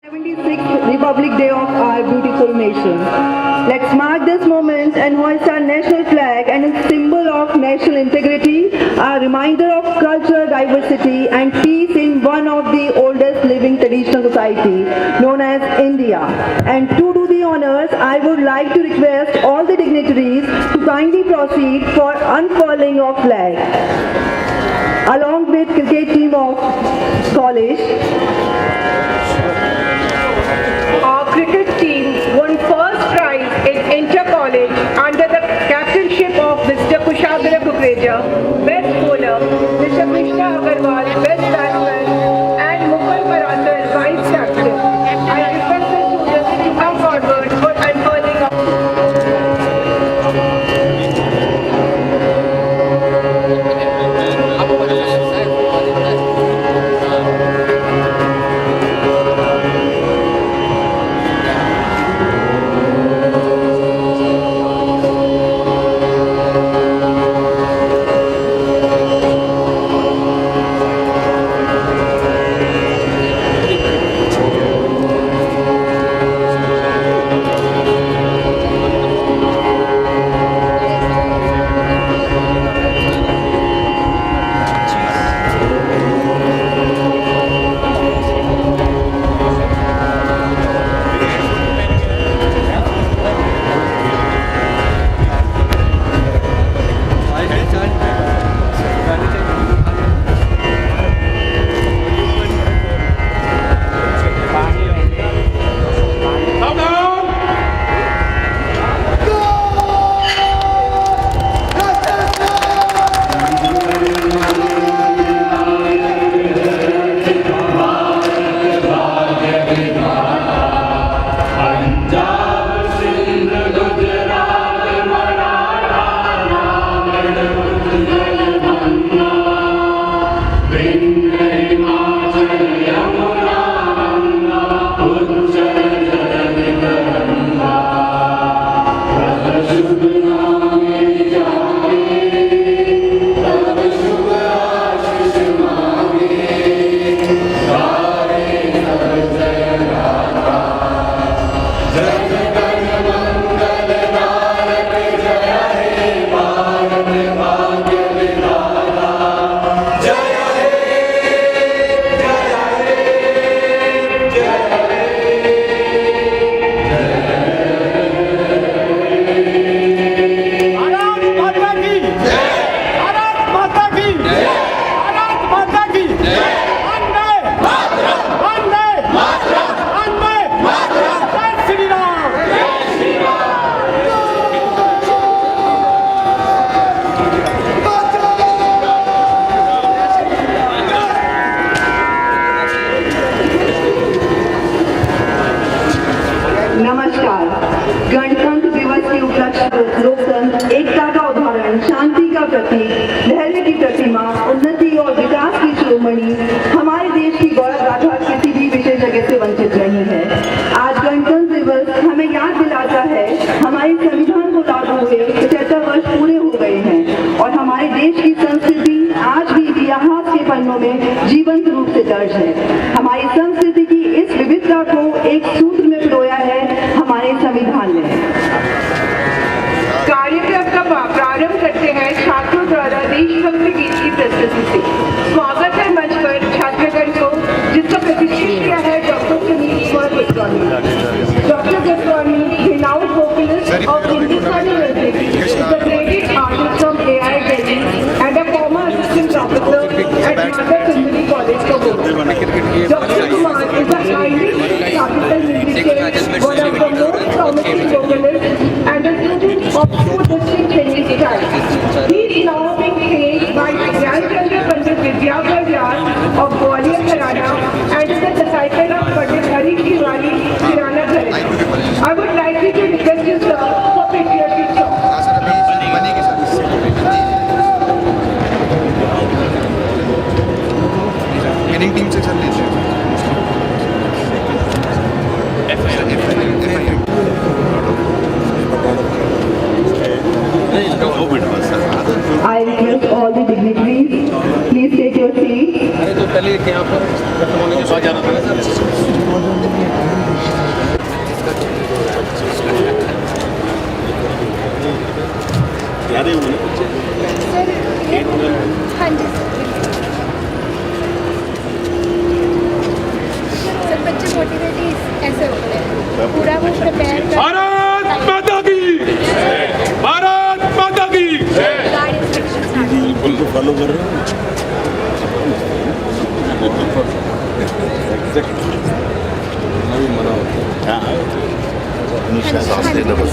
76th Republic Day of our beautiful nation. Let's mark this moment and hoist our national flag and a symbol of national integrity, a reminder of cultural diversity and peace in one of the oldest living traditional society known as India. And to do the honors, I would like to request all the dignitaries to kindly proceed for unfurling of flag. Along with cricket team of college, our cricket team won first prize in inter-college under the captainship of Mr. Kushagra Kukreja, best bowler, Mr. Krishna Agarwal, best batsman, and Mukul Paratar, vice captain. I request the students to come forward for unfurling of नमस्कार। गणतंत्र दिवस के उपलक्ष्य में लोकतंत्र एकता का उदाहरण, शांति का प्रतीक, धैर्य की प्रतिमा, उन्नति और विकास की शिरोमणि हमारे देश की गौरव गाथा किसी भी विशेष जगह से वंचित नहीं है। आज गणतंत्र दिवस हमें याद दिलाता है हमारे संविधान को लागू हुए 75 वर्ष पूरे हो गए हैं और हमारे देश की संस्कृति आज भी इतिहास के पन्नों में जीवंत रूप से दर्ज है। हमारी संस्कृति की इस विविधता को एक सूत्र में पिरोया है हमारे संविधान ने। कार्यक्रम का प्रारंभ करते हैं छात्रों द्वारा देशभक्ति गीत की प्रस्तुति से। स्वागत है मंच पर छात्रगण को, जिसका प्रशिक्षण किया है doctor Sunil Kumar Goswami. Doctor Goswami, renowned vocalist of Hindustani music, is a graded artist from AI Delhi and a former assistant professor at Mother Sundari College, Kabul. Dr. Kumar is a highly classical musician, one of the most promising vocalists and a student of two distinct Hindi styles. He is now being trained by Gyanchandra Pandit Vidyagar Vyas of Gwalior Gharana and is a disciple of Pandit Harish Tiwari, Kirana College. I would like you to request you, sir, for patriotic song. Winning team से चल लीजिए। I request all the dignitaries, please take your seat. अरे तो पहले यहाँ पर वर्तमान में आ जाना था ना सर। सर हाँ जी सर बच्चे मोटिवेट ऐसे होते हैं पूरा वो प्रिपेयर कर भारत माता की भारत माता की गार्ड इंस्ट्रक्शंस उनको फॉलो कर रहे हो नवीन मना होता है निशा सांस लेना बस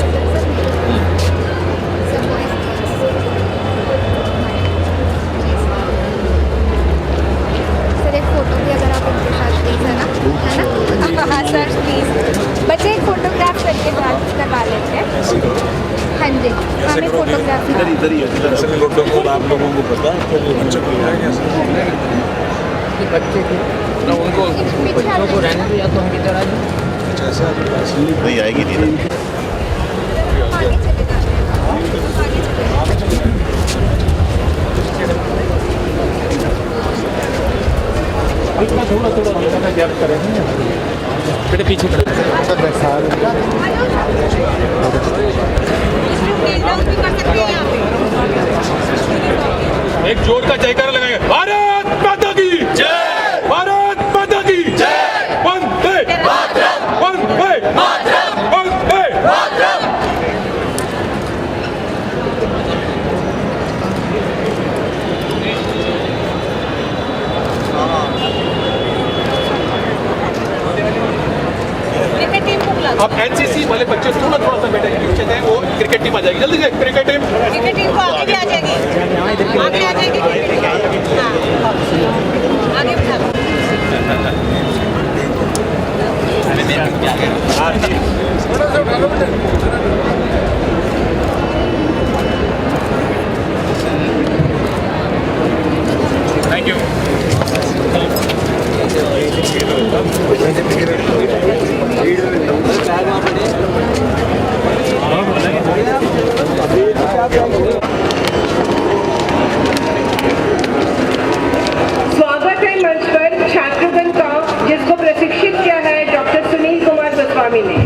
सर एक फोटो भी अगर आप उनके साथ प्लीज है ना हाँ सर प्लीज बच्चे एक फोटोग्राफ करके करवा लेते हैं हाँ जी हमें फोटोग्राफी इधर ही ऐसे प्रोटोकॉल आप लोगों को पता है बच्चे को ना उनको बच्चों को रहने दो या तो हम इधर आ जाए नहीं आएगी नहीं आगे चले जाते हैं आगे चले जाते हैं थोड़ा थोड़ा गैप करेंगे बेटे पीछे एक जोर का जयकारा लगाएंगे भारत माता की जय भारत माता की जय वंदे मातरम वंदे मातरम वंदे मातरम अब एनसीसी वाले बच्चे थोड़ा थोड़ा सा बेटा पीछे जाए वो क्रिकेट टीम आ जाएगी जल्दी से क्रिकेट टीम को आगे भी आ जाएगी आगे आ जाएगी आगे बिठा थैंक यू स्वागत है मंच पर छात्रगण का जिसको प्रशिक्षित किया है डॉक्टर सुनील कुमार गोस्वामी ने।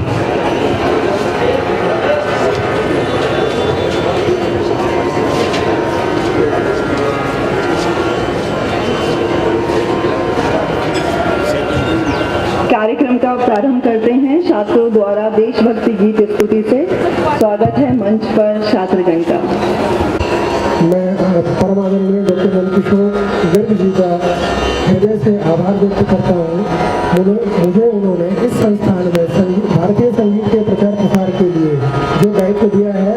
कार्यक्रम का प्रारंभ करते हैं छात्रों द्वारा देशभक्ति गीत स्तुति से। स्वागत है मंच पर छात्रगण का। मैं परम आदरणीय डॉक्टर नंदकिशोर गर्ग जी का हृदय से आभार व्यक्त करता हूँ। मुझे उन्होंने इस संस्थान में भारतीय संगीत के प्रचार प्रसार के लिए जो दायित्व दिया है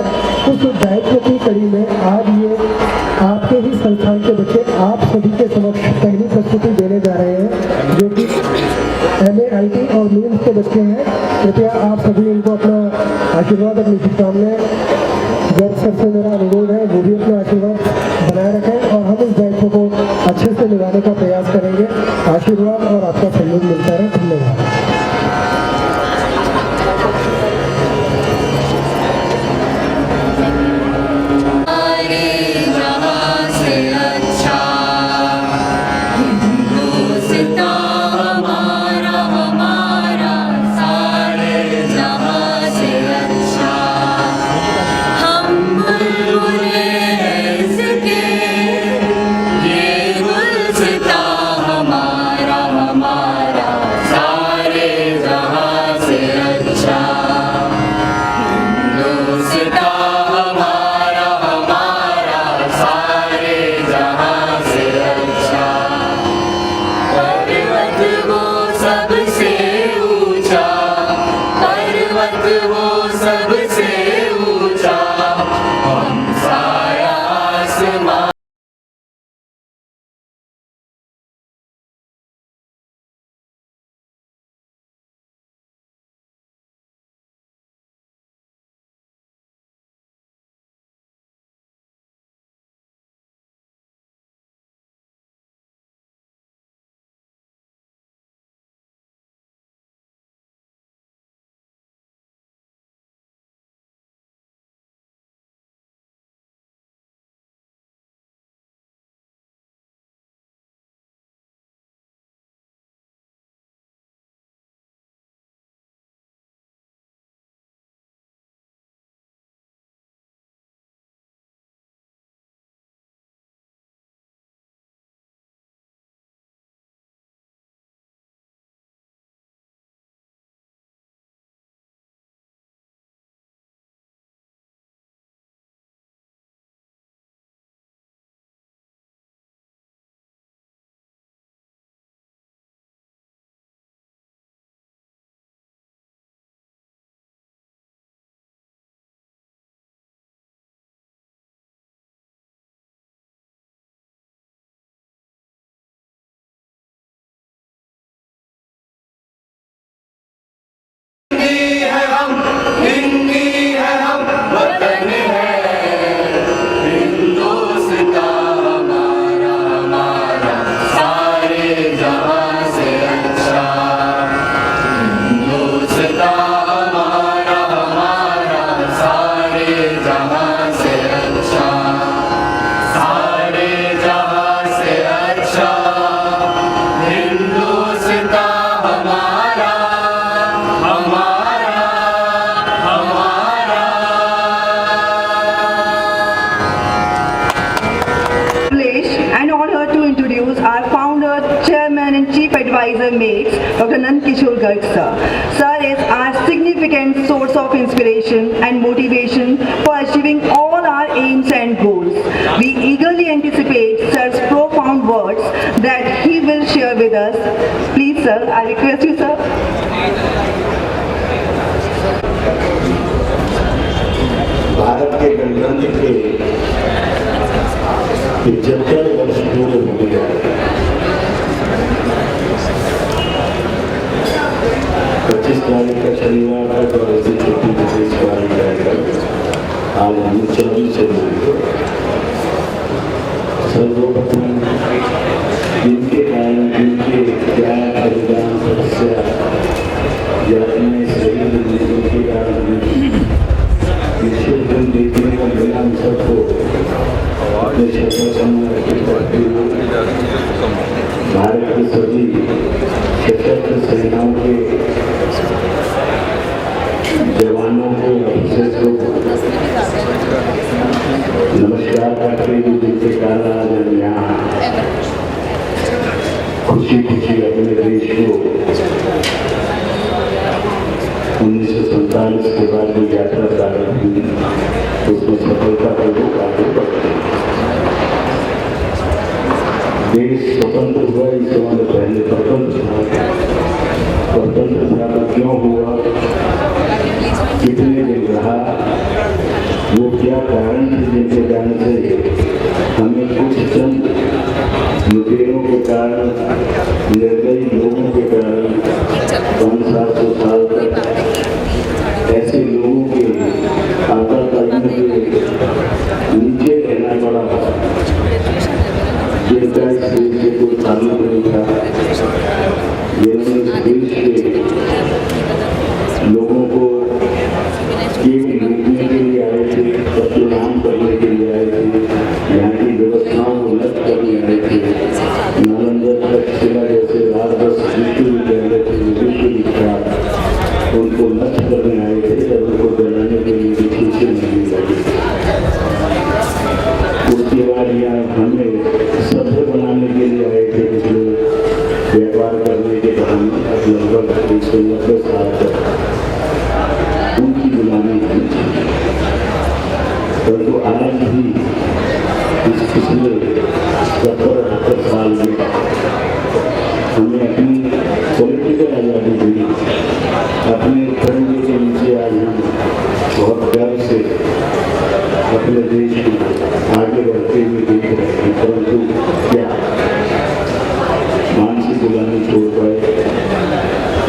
उस दायित्व की कड़ी में आज ये आपके ही संस्थान के बच्चे आप सभी के समक्ष पहली प्रस्तुति देने जा रहे हैं जो कि MA IT और मीम्स के बच्चे हैं। कृपया आप सभी इनको अपना आशीर्वाद अपनी शुभकामनाएं गर्ग सर से मेरा अनुरोध है वो भी अपना आशीर्वाद बनाए रखें और हम इस दायित्व को अच्छे से निभाने का प्रयास करेंगे। आशीर्वाद और आपका सहयोग मिलता रहे। धन्यवाद। हम बुलबुल इसके ये गुलसिता introduce our founder, chairman and chief advisor makes, Dr. Nand Kishore Garg sir. Sir is our significant source of inspiration and motivation for achieving all our aims and goals. We eagerly anticipate sir's profound words that he will share with us. Please sir, I request you sir. Bharat के गणतंत्र के 75 वर्ष पूरे हो गया। 25 तारीख का शनिवार का तो ऐसी छुट्टी विशेष पालन जाएगा। आज हम 24 जनवरी को सर्वप्रथम जिनके कारण जिनके त्याग बलिदान तपस्या या अपने शहीद जिनके कारण दिन देखने का मिला हम सबको अपने शब्दों संरक्षित करते हुए भारत की सभी सशस्त्र सेनाओं के जवानों को अफसर को नमस्कार करते हुए जिनके कारण आज हम यहाँ खुशी खुशी अपने देश को 1947 के बाद जो यात्रा प्रारंभ हुई उसमें सफलतापूर्वक आगे बढ़ते देश स्वतंत्र हुआ। इस समय पहले स्वतंत्र था क्यों हुआ, कितने दिन रहा, वो क्या कारण थे जिनके कारण से हमें कुछ चंद लुटेरों के कारण, निर्दयी लोगों के कारण 500-700 साल तक ऐसे लोगों के आताताइयों के नीचे रहना पड़ा जिनका इस देश से कोई ताल्लुक नहीं था। जिन्होंने इस देश के लोगों को केवल लूटने के लिए आए थे, बदनाम करने के लिए आए थे, यहाँ की व्यवस्थाओं को नष्ट करने आए थे। नालंदा तक्षशिला जैसे राजदस विश्वविद्यालय थे, विश्वविख्यात उनको नष्ट करने आए थे जब उनको जलाने के लिए खुशी नहीं लगी। उसके बाद यहाँ हमें सभ्य बनाने के लिए आए थे कुछ लोग, व्यापार करने के बहाने अब लगभग 190 साल तक उनकी गुलामी की। परंतु आज भी इस पिछले 70-78 साल में हमें अपनी पॉलिटिकल आज़ादी मिली। अपने तिरंगे के नीचे आज हम बहुत गर्व से अपने देश को आगे बढ़ते हुए देख रहे हैं। परंतु क्या मानसिक गुलामी छोड़ पाए?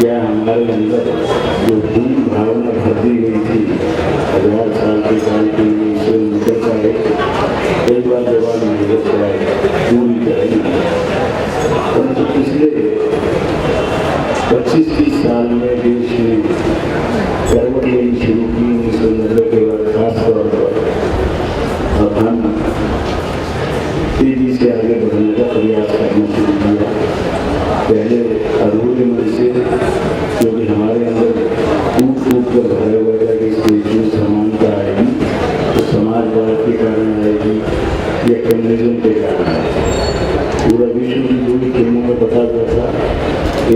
क्या हमारे अंदर जो भूल भावना भर दी गई थी 1000 साल के काल के लिए उसे निकल पाए? कई बार जवाब नहीं निकल पाए पूरी तरह। परंतु पिछले 25-30 साल में देश ने करवट लेनी शुरू की 1990 के बाद खास तौर पर। अब हम तेजी से आगे बढ़ने का प्रयास करना शुरू किया। पहले अधूरे मन से, क्योंकि हमारे अंदर टूट कर भरा हुआ था कि इस देश में समानता आएगी तो समाजवाद के कारण आएगी या कम्युनिज्म के कारण आएगी। पूरा विश्व की पूरी फिल्मों में बताया था,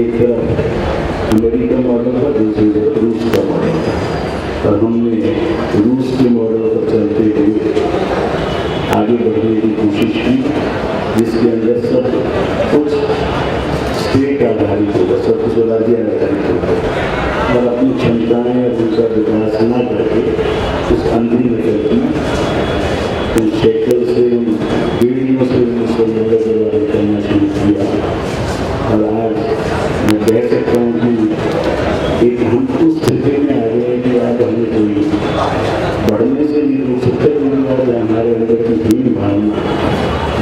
एक तरफ अमेरिका मॉडल था, दूसरी तरफ रूस का मॉडल था। और हमने रूस के मॉडल पर चलते हुए आगे बढ़ने की कोशिश की, जिसके अंदर सब कुछ स्टेट आधारित होगा, सब कुछ राज्य आधारित होगा और अपनी क्षमताएं और उनका विकास न करके उस अंधी नकल की उन शेकल से, उन पीढ़ियों से 1990 के बाद करना शुरू किया। और आज मैं कह सकता हूँ कि एक हम उस स्थिति में आ गए कि आज हमें कोई बढ़ने से नहीं रोक सकते। हमारे अंदर की भीड़ भावना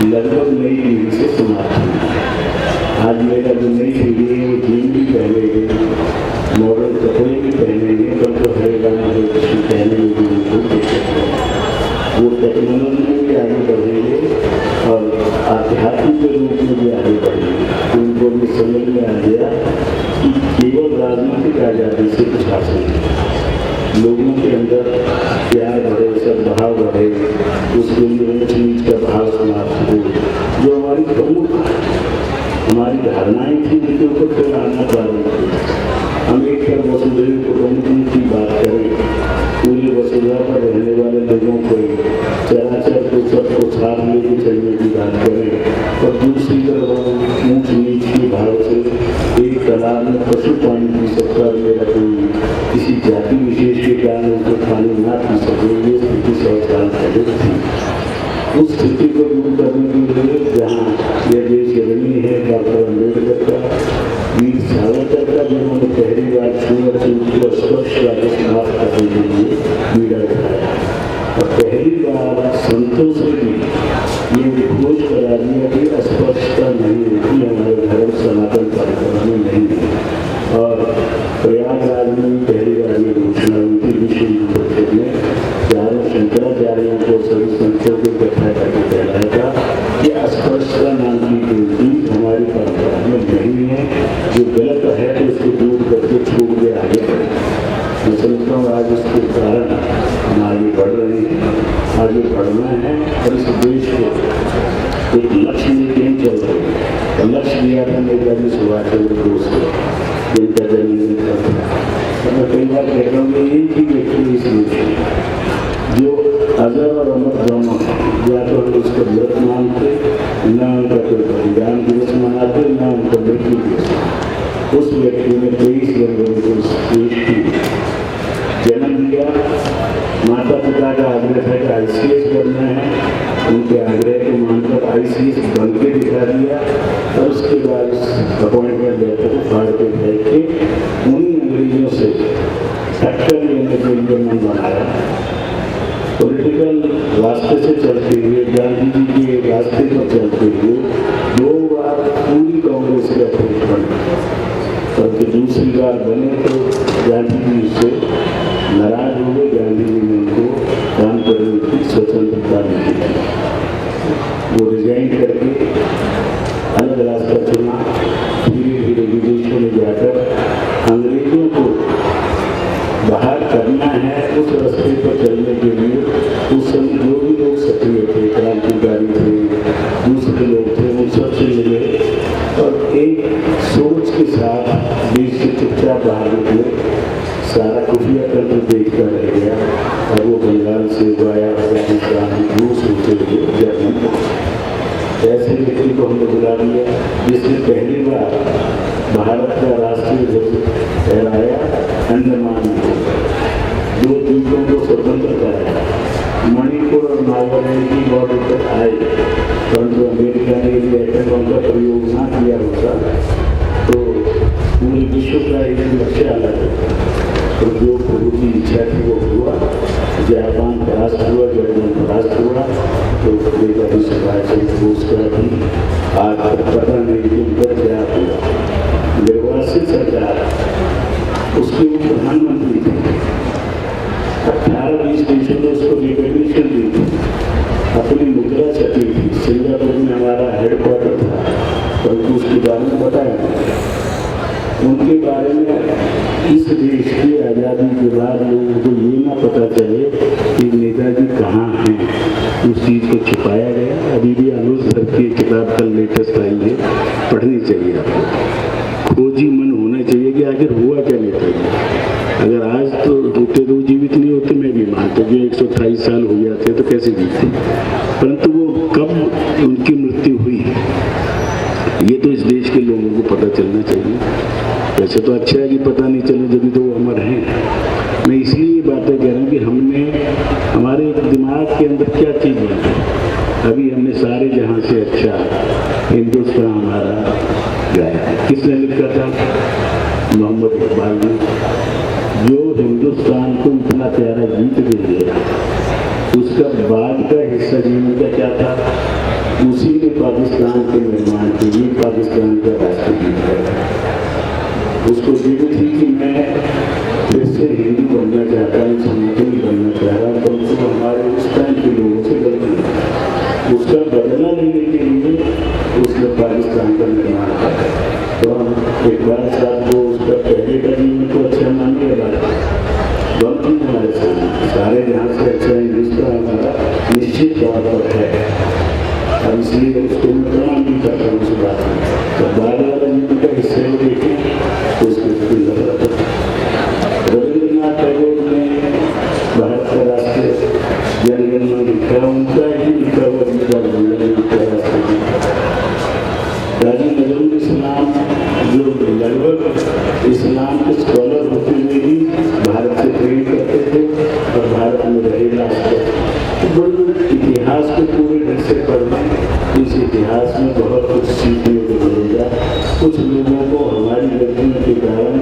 लगभग नई पीढ़ी से समाप्त हुई। आज मेरा जो नई पीढ़ी है वो जीन भी पहनेगी, मॉडल कपड़े भी पहनेंगे, परंतु हर गाँव हर किसी पहने में भी उनको देख सकते हैं। वो टेक्नोलॉजी में भी आगे बढ़ेंगे और आध्यात्मिक रूप में भी आगे बढ़ेंगे। उनको भी समझ में आ गया कि केवल राजनीतिक आज़ादी से कुछ हासिल नहीं, लोगों के अंदर प्यार भरोसा भाव बढ़े, उसके लिए ऊंच नीच का भाव समाप्त हो। जो हमारी प्रमुख हमारी धारणाएं थी उनके ऊपर फिर आना प्रारंभ किया। हम एक तरफ वसुधैव कुटुंबकम की बात करें, पूरी वसुधा पर रहने वाले लोगों को चराचर को सबको साथ लेके चलने की बात करें, और दूसरी तरफ हम ऊंच नीच के भाव से एक तालाब में पशु पानी पी सकता है, मेरा कोई किसी जाति विशेष के कारण उनको पानी ना पी सके, ये स्थिति 100 साल पहले थी। उस स्थिति को दूर करने के लिए जहाँ यह देश ऋणी है डॉक्टर अम्बेडकर का, वीर सावरकर का, जिन्होंने पहली बार छूत को स्पर्श समाप्त करने के लिए पीड़ा उठाया, और पहली बार संतों से भी ये घोष करा दिया कि अस्पष्टता नहीं होती, हमारे धर्म सनातन परंपरा में नहीं है। और प्रयागराज में पहली बार ये घोषणा हुई थी विश्व हिंदू परिषद में, चारों शंकराचार्यों को सभी संतों को इकट्ठा करके कहलाया था कि अस्पष्टता नाम की कोई चीज हमारी परंपरा में नहीं है, जो गलत है तो उसको दूर करके छोड़ के आगे बढ़े। मैं समझता हूँ आज उसके कारण हम आगे बढ़ रहे हैं, आगे बढ़ना है, और इस देश को एक लक्ष्य लेके ही चल रहे हैं। और लक्ष्य दिया था नेताजी सुभाष चंद्र बोस को, जिनका जन्मदिन था। मैं कई बार कहता हूँ कि एक ही व्यक्ति इस देश में जो अजर और अमर दोनों, या तो हम उसका व्रत मानते, न उनका कोई बलिदान दिवस मनाते, न उनका मृत्यु दिवस। उस व्यक्ति ने 23 जनवरी को इस देश की जन्म दिया। माता पिता का आग्रह था कि ICS बनना है, उनके आग्रह को मानकर ICS बन के दिखा दिया, और उसके बाद अपॉइंटमेंट लेटर को फाड़ के फेंक के उन्हीं अंग्रेजों से टक्कर लेने के लिए मन बनाया। पॉलिटिकल रास्ते से चलते हुए, गांधी जी के रास्ते पर चलते हुए 2 बार पूरी कांग्रेस के अध्यक्ष बने, और दूसरी बार बने तो गांधी जी से नाराज हो गए। गांधी जी ने उनको काम करने की स्वतंत्रता नहीं दी, वो रिजाइन करके अलग रास्ता चुना। धीरे धीरे विदेशों में जाकर अंग्रेजों को बाहर करना है, उस रास्ते पर चलने के लिए उस समय जो भी लोग सक्रिय थे, क्रांतिकारी थे, दूसरे लोग थे, उन सबसे मिले, और एक सोच के साथ देश से चुपचाप बाहर निकले। सारा खुफिया तंत्र देखता रह गया, और वो बंगाल से वाया अफगानिस्तान रूस होते हुए जर्मन पहुंचे। ऐसे व्यक्ति को हमने बुला दिया जिसने पहली बार भारत का राष्ट्रीय ध्वज फहराया, अंडमान में 2 द्वीपों को स्वतंत्र कराया। मणिपुर और नागालैंड की बॉर्डर पर आए, परंतु अमेरिका ने यदि एटम बम का प्रयोग ना किया होता तो पूरे विश्व का एक लक्ष्य अलग है। तो जो प्रभु की इच्छा थी वो हुआ, जापान परास्त हुआ, जर्मन परास्त हुआ, तो नेताजी सुभाष चंद्र बोस का भी आज पता नहीं कि उनका क्या हुआ। निर्वासित सरकार, उसके वो प्रधानमंत्री थे, 18-20 देशों ने उसको रिकॉग्निशन दी थी, अपनी मुद्रा छपी थी, सिंगापुर में हमारा हेडक्वार्टर था, परंतु उसके बारे में बताया। उनके बारे में इस देश की आज़ादी के बाद लोगों को ये ना पता चले कि नेताजी कहाँ हैं, उस चीज़ को छुपाया गया। अभी भी अनुज धर की किताब कल लेटेस्ट आई है, पढ़नी चाहिए आपको। खोजी मन होना चाहिए कि आखिर हुआ क्या नेताजी। अगर आज तो होते तो जीवित नहीं होते, मैं भी मानता जो 128 साल हो जाते तो कैसे जीते, परंतु वो कब उनकी मृत्यु हुई ये तो इस देश के लोगों को पता चलना चाहिए। वैसे तो अच्छा है कि पता नहीं चले, जब भी तो वो अमर हैं। मैं इसलिए बातें कह रहा हूँ कि हमने हमारे दिमाग के अंदर क्या चीज़ है। अभी हमने सारे जहाँ से अच्छा हिंदुस्तान हमारा गाया, किसने लिखा था? मोहम्मद इकबाल ने। जो हिंदुस्तान को इतना प्यारा गीत दे दिया, उसका बाद का हिस्सा जीवन का क्या था? उसी ने पाकिस्तान के निर्माण के लिए पाकिस्तान का राष्ट्रगीत है। उसको जीवित थी कि मैं फिर से हिंदू बनना चाहता हूँ, सनातनी बनना चाह रहा हूँ, परंतु हमारे उस टाइम के लोगों से गलती है। उसका बदला लेने के लिए उसने पाकिस्तान का निर्माण किया। तो हम इकबाल साहब को उसका पहले का जीवन को अच्छा मान लिया, बात हमारे सामने सारे जहाँ से अच्छा हिस्सा हमारा निश्चित तौर पर है, और इसलिए उसको मैं प्रणाम भी करता हूँ उस बात में। तो बार बार उनका हिस्से को देखें तो उसको जरूरत है। रविंद्रनाथ टैगोर ने भारत का राष्ट्रीय जनगणना लिखा, उनका ही लिखा हुआ गीता गोविंद लिखा राष्ट्रीय। काजी नजरुल इस्लाम जो लगभग इस्लाम के स्कॉलर होते हुए भी भारत से प्रेम करते थे और भारत में रहेगा। तो इतिहास को पूरे ढंग से पढ़ना, इस इतिहास में बहुत कुछ सीखने को मिलेगा। कुछ लोगों को हमारी गलतियों के कारण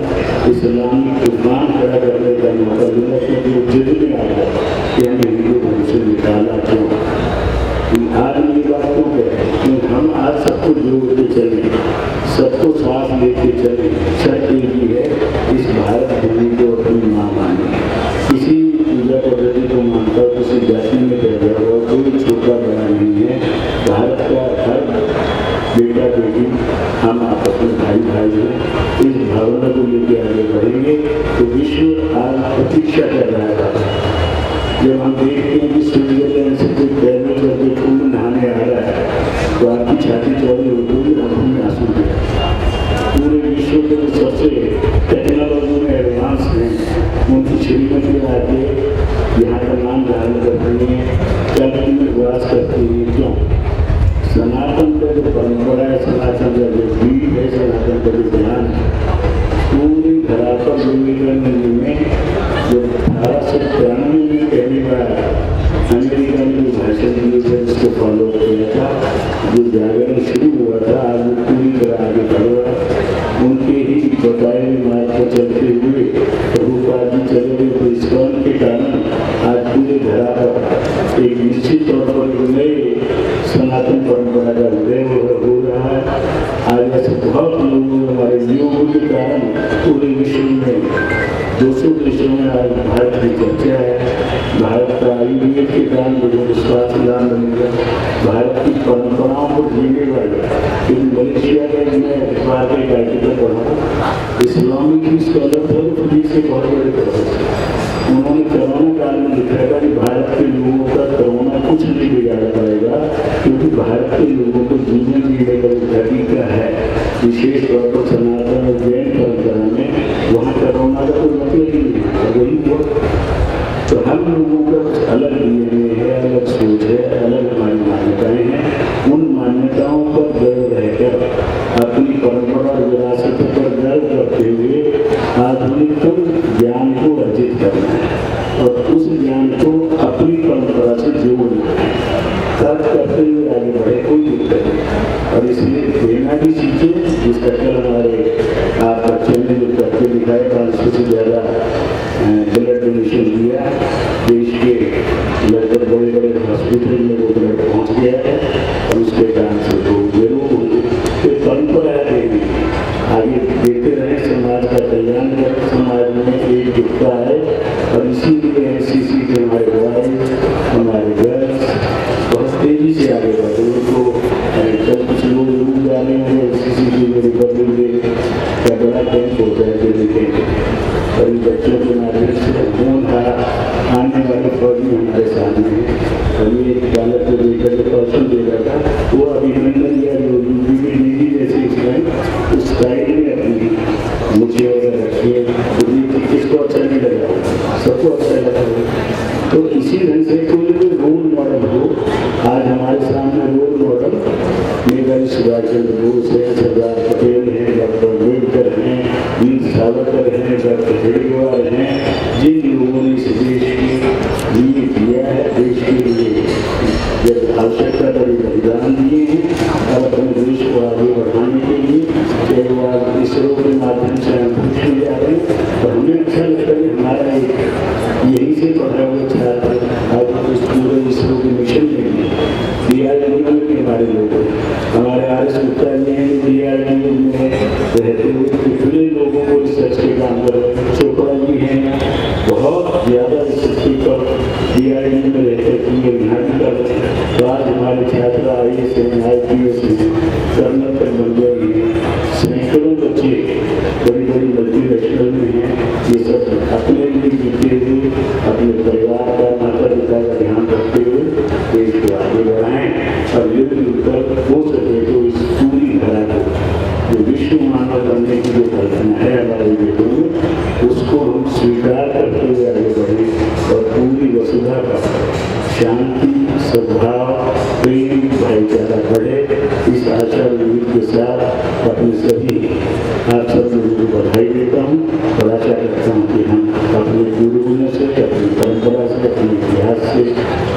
इस्लामी तूफान खड़ा करने का मौका मिला, क्योंकि जिद में आ गया कि हमें हिंदू धर्म से निकाला क्यों। आज ये बात क्यों करें कि हम आज सबको जोड़ के चले, सबको साथ लेके चले। शर्त ये है इस भारत भूमि को अपनी माँ माने। किसी पूजा पद्धति को मानता हो, किसी जाति में पैदा हुआ, कोई छोटा बड़ा नहीं है। भारत का हर बेटा बेटी हम आपस में भाई भाई हैं। इस भावना को लेके आगे बढ़ेंगे तो विश्व आज प्रतीक्षा कर रहा है। जब हम देखते हैं कि स्विट्जरलैंड से कोई पैदल करके कुंभ नहाने आ रहा है तो आपकी छाती चौड़ी होती है, आंखों में आंसू है। पूरे विश्व के जो सबसे टेक्नोलॉजी में एडवांस हैं उनकी श्रीमती आके यहाँ का नाम धारण करती हैं, कल्प में वास करती है। क्यों? सनातन का जो परंपरा है, सनातन का जो बीज है, सनातन का जो ज्ञान है, पूरी धरा पर विवेकानंद में जो 1893 में पहली बार अमेरिका में जो भाषण दिए थे उसको फॉलो किया था, जो जागरण शुरू हुआ था, आज वो पूरी तरह आगे बढ़ रहा है। उनके ही बताए मार्ग पर चलते हुए प्रभुपाद जी चले गए, तो इस्कॉन के कारण आज पूरे धरा पर एक निश्चित तौर पर नए सनातन परंपरा का उदय हो रहा है। आज ऐसे बहुत लोगों हमारे योग के कारण पूरे विश्व में 200 देशों में आज भारत की चर्चा है। भारत का आयुर्वेद के कारण लोगों स्वास्थ्य लाभ बनेगा, भारत की परंपराओं को जीने वाले। लेकिन मलेशिया का मैं अखबार के एक आर्टिकल पढ़ा, इस्लामिक ही स्कॉलर थे, पुलिस के बहुत बड़े प्रोफेसर, उन्होंने कोरोना काल में लिखा था कि भारत के लोगों का कोरोना कुछ नहीं बिगाड़ पाएगा, क्योंकि भारत के लोगों को जीवन जीने का जो तरीका है, विशेष तौर पर सनातन और जैन परंपरा में, वहाँ कोरोना का कोई मतलब ही नहीं है। वही वो तो हम लोगों का कुछ अलग डीएनए है, अलग सोच है, अलग हमारी मान्यताएं हैं। उन मान्यताओं पर गर्व रहकर अपनी परंपरा और विरासत पर गर्व करते हुए आधुनिकतम ज्ञान को अर्जित करना है और उस ज्ञान को अपनी परंपरा से जोड़ना है। तब करते हुए आगे बढ़े, कोई दिक्कत नहीं। और इसलिए देना भी सीखे, जिसका कल हमारे आप बच्चे ने जो करके दिखाए 500 से ज़्यादा ब्लड डोनेशन दिया, देश के लगभग बड़े बड़े हॉस्पिटल में वो ब्लड पहुँच गया है और उसके कारण से तो जरूर परंपरा देवी आगे देते रहे, समाज का कल्याण कर। समाज में एक दिखता है और इसीलिए एनसीसी के हमारे भाई, हमारे गर्ल्स बहुत तेजी से आगे बढ़े। उनको कल कुछ लोग रूप जाने में एनसीसी की मेरे बदले का बड़ा कैंप होता है, जो देखेंगे और इन बच्चों के माध्यम से कौन था आने वाले फौजी हमारे सामने है। और ये बालक को लेकर के पर्सन दे रहा था, वो अभिनंदन या जो यूपी नेवी जैसे इसमें उस साइड में अपनी मुझे वगैरह रखिए, किसको अच्छा नहीं लगा, सबको अच्छा लगा। तो इसी ढंग से कोई रोल मॉडल हो। आज हमारे सामने रोल मॉडल नेताजी सुभाष चंद्र बोस है, सरदार पटेल हैं, डॉक्टर अम्बेडकर हैं, वीर सावरकर हैं, डॉक्टर हेडगेवार हैं, जिन लोगों ने इस देश के लिए किया है, देश के लिए जब आवश्यकता का बलिदान दिए हैं और अपने देश को आगे बढ़ाने के लिए, चाहे वो आज इसरो के माध्यम से हम पूछ ले जा रहे हैं। तो हमें अच्छा लगता है कि हमारा यहीं से पढ़ा हुआ छात्र आज इस पूरे इसरो के मिशन में DRDO में हमारे लोग, हमारे RS गुप्ता जी हैं, DRDO में रहते हुए कितने लोगों को रिसर्च के काम कर रहे हैं। चोपड़ा जी हैं, बहुत ज़्यादा रिसर्च पेपर DRDO में रहते हुए यहाँ भी कर रहे हैं। तो आज हमारे छात्र IAS हैं, IPS हैं, कर्नल तक बन गए। सैकड़ों बच्चे बड़ी बड़ी मल्टीनेशनल में हैं। ये सब अपने लिए जीते हुए अपने परिवार का, माता पिता का ध्यान मिलकर हो सके तो इस पूरी धारा को जो विश्व मानव बनने की जो कल्पना है हमारे बेटों में, उसको हम स्वीकार करते हुए आगे बढ़े और पूरी वसुधा का शांति, सद्भाव, प्रेम, भाईचारा बढ़े, इस आशा उम्मीद के साथ अपने सभी आप सब लोगों को बधाई देता हूँ और आशा करता हूँ कि हम अपने पूर्वजों से, अपनी परंपरा से, अपने इतिहास से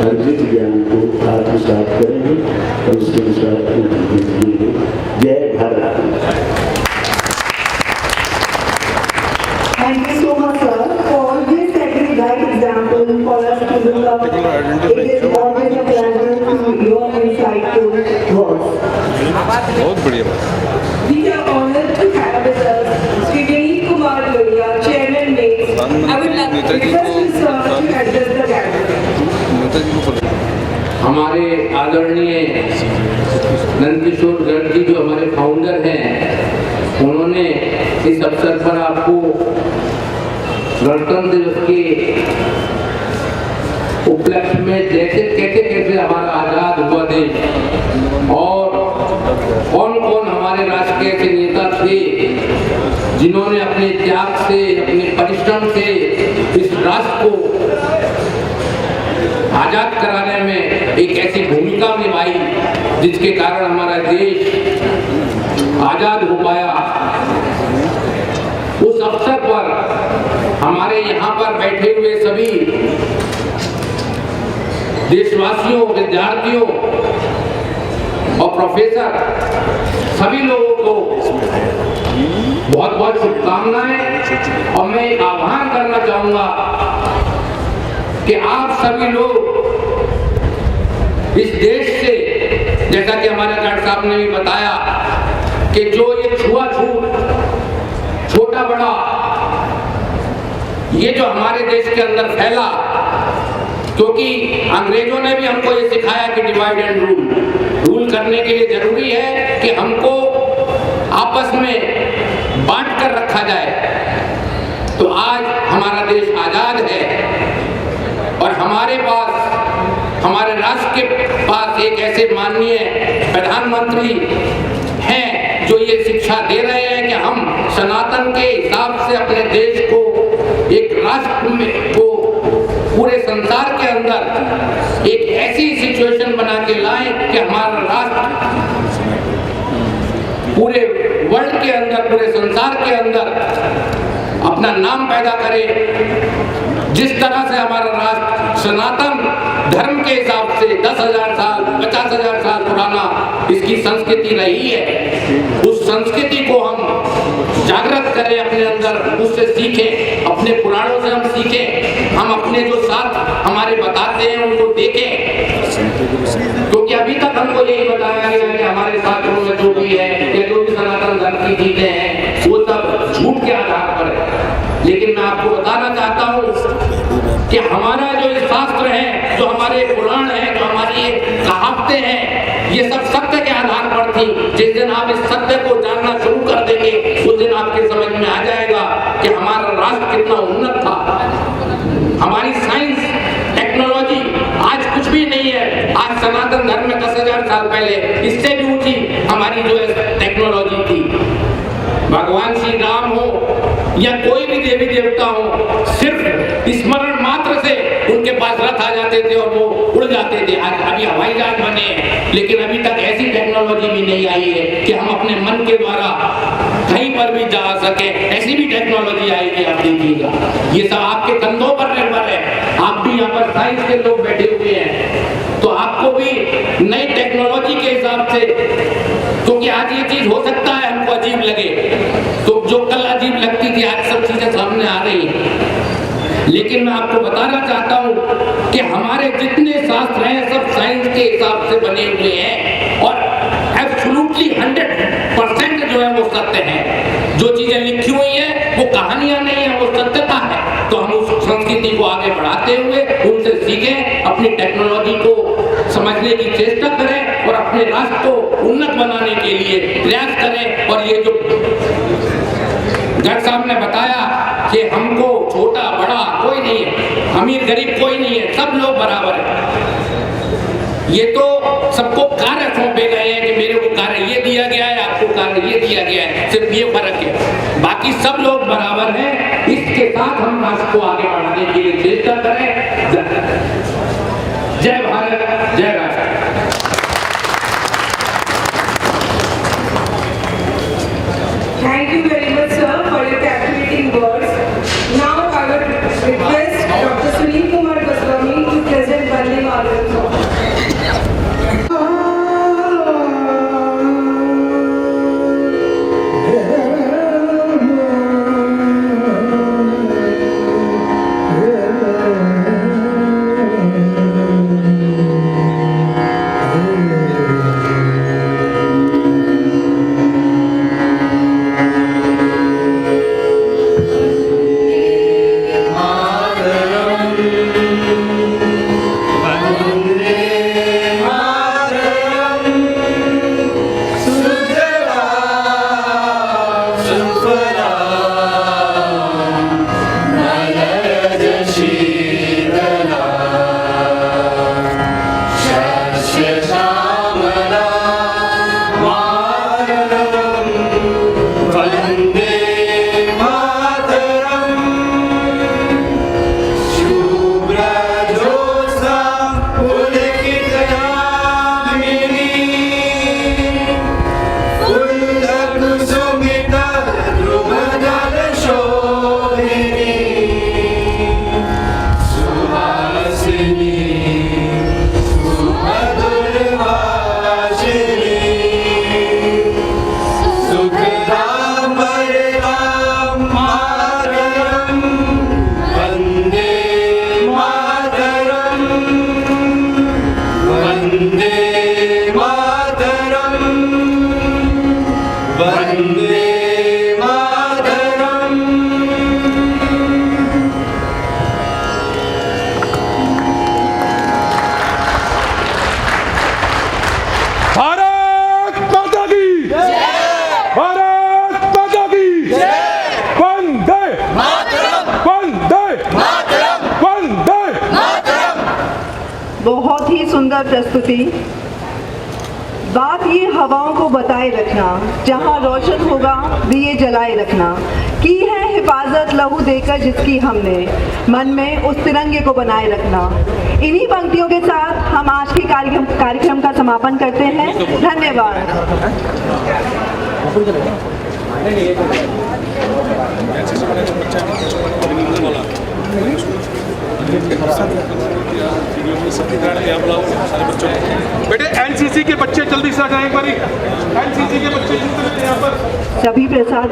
अर्जित ज्ञान को आत्मसात करेंगे और उसके अनुसार जय Bharat. Thank you so much, sir, for this setting right example for us to look up. It is always a pleasure to your insight to words. बहुत बढ़िया बात। We are honored to have with us Sri Vinit Kumar Luria, Chairman Mace. I would like to request sir to address the gathering. Netaji को follow. हमारे आदरणीय नंदकिशोर गर्ग जी जो हमारे founder हैं, उन्होंने इस अवसर पर आपको गणतंत्र दिवस के उपलक्ष्य में जैसे कैसे हमारा आजाद हुआ देश और कौन कौन हमारे राष्ट्र के ऐसे नेता थे जिन्होंने अपने त्याग से, अपने परिश्रम से इस राष्ट्र को आजाद कराने में एक ऐसी भूमिका निभाई जिसके कारण हमारा देश आजाद हो पाया। उस अवसर पर हमारे यहाँ पर बैठे हुए सभी देशवासियों, विद्यार्थियों और प्रोफेसर सभी लोगों को बहुत बहुत शुभकामनाएं और मैं एक आह्वान करना चाहूंगा कि आप सभी लोग इस देश से, जैसा कि हमारे डॉक्टर साहब ने भी बताया कि जो ये छुआछूत, छोटा बड़ा, ये जो हमारे देश के अंदर फैला, क्योंकि अंग्रेजों ने भी हमको ये सिखाया कि डिवाइड एंड रूल करने के लिए जरूरी है कि हमको आपस में बांट कर रखा जाए। तो आज हमारा देश आजाद है और हमारे पास, हमारे राष्ट्र के पास एक ऐसे माननीय प्रधानमंत्री हैं जो ये शिक्षा दे रहे हैं कि हम सनातन के हिसाब से अपने देश को एक राष्ट्र में को पूरे संसार के अंदर एक ऐसी सिचुएशन बना के लाएं कि हमारा राष्ट्र पूरे वर्ल्ड के अंदर, पूरे संसार के अंदर अपना नाम पैदा करे। जिस तरह से हमारा राष्ट्र सनातन धर्म के हिसाब से 10,000 साल, 50,000 साल पुराना इसकी संस्कृति रही है, उस संस्कृति को हम जागृत करें अपने अंदर, उससे सीखें, अपने पुराणों से हम सीखें, हम अपने जो साथ हमारे बताते हैं उनको देखें। क्योंकि अभी तक हमको यही बताया गया है कि हमारे शास्त्रों में जो भी है, या जो भी सनातन धर्म की चीजें हैं, वो सब झूठ के आधार पर है। लेकिन मैं आपको बताना चाहता हूँ कि हमारा जो ये शास्त्र है, जो हमारे पुराण है, जो हमारी ये कहावतें हैं, ये सब सत्य के आधार पर थी। जिस दिन आप इस सत्य को जानना शुरू कर देंगे, उस दिन आपके समझ में आ जाएगा कि हमारा राष्ट्र कितना उन्नत था। हमारी साइंस, टेक्नोलॉजी आज कुछ भी नहीं है। आज सनातन धर्म में 10,000 साल पहले इससे भी ऊंची हमारी जो है टेक्नोलॉजी थी। भगवान श्री राम हो या कोई भी देवी देवता हो, सिर्फ स्मरण मात्र से उनके पास रथ आ जाते थे और वो उड़ जाते थे। आज अभी हवाई जहाज बने हैं, लेकिन अभी तक ऐसी टेक्नोलॉजी भी नहीं आई है कि हम अपने मन के द्वारा कहीं पर भी जा सके। ऐसी भी टेक्नोलॉजी आएगी, आप देखिएगा। ये सब आपके कंधों पर निर्भर है। आप भी यहाँ पर साइंस के लोग बैठे हुए हैं, तो आपको भी नई टेक्नोलॉजी के हिसाब से, क्योंकि आज ये चीज हो सकता है हमको अजीब लगे, तो जो कल अजीब लगती थी आज सब चीजें सामने आ रही हैं। लेकिन मैं आपको बताना चाहता हूँ कि हमारे जितने शास्त्र हैं सब साइंस के हिसाब से बने हुए हैं और एब्सोल्युटली 100% जो है वो सत्य है। जो चीजें लिखी हुई है वो कहानियां नहीं है, वो सत्यता है। तो हम उस संस्कृति को आगे बढ़ाते हुए उनसे सीखें, अपनी टेक्नोलॉजी को समझने की चेष्टा करें और अपने राष्ट्र को उन्नत बनाने के लिए प्रयास करें। और ये जो गढ़ साहब ने बताया कि हमको छोटा बड़ा कोई नहीं है, अमीर गरीब कोई नहीं है, सब लोग बराबर हैं। ये तो सबको कार्य सौंपे गए दिया गया है, सिर्फ ये फर्क है, बाकी सब लोग बराबर हैं। इसके साथ हम राष्ट्र को आगे बढ़ाने के लिए चेष्टा करें। जय भारत, जय राष्ट्र। Thank you very much, sir, for your captivating words. Now I would request Dr. Sunil Kumar Goswami to present Vande Mataram song. Bharat माता की भारत माता की वंदे वंदे वंदे। बहुत ही सुंदर प्रस्तुति। बात ये हवाओं को बताए रखना, जहाँ रोशन होगा दिए जलाए रखना। की है हिफाजत लहू देकर जिसकी हमने, मन में उस तिरंगे को बनाए रखना। इन्हीं पंक्तियों के साथ हम आज के कार्यक्रम का समापन करते हैं। धन्यवाद। बेटे एनसीसी के बच्चे जल्दी से आ जाएं एक बारी। एनसीसी के बच्चे यहाँ पर सभी प्रसाद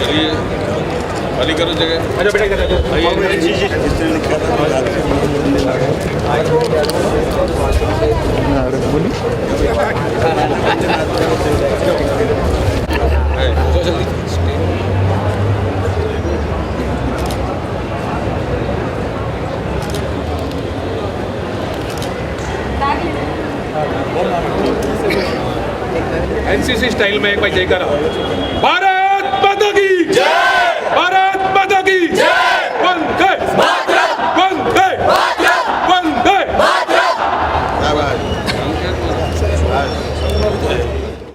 चलिए खाली करो जगह। अच्छा बेटा इधर एनसीसी स्टाइल में एक बार जयकारा। भारत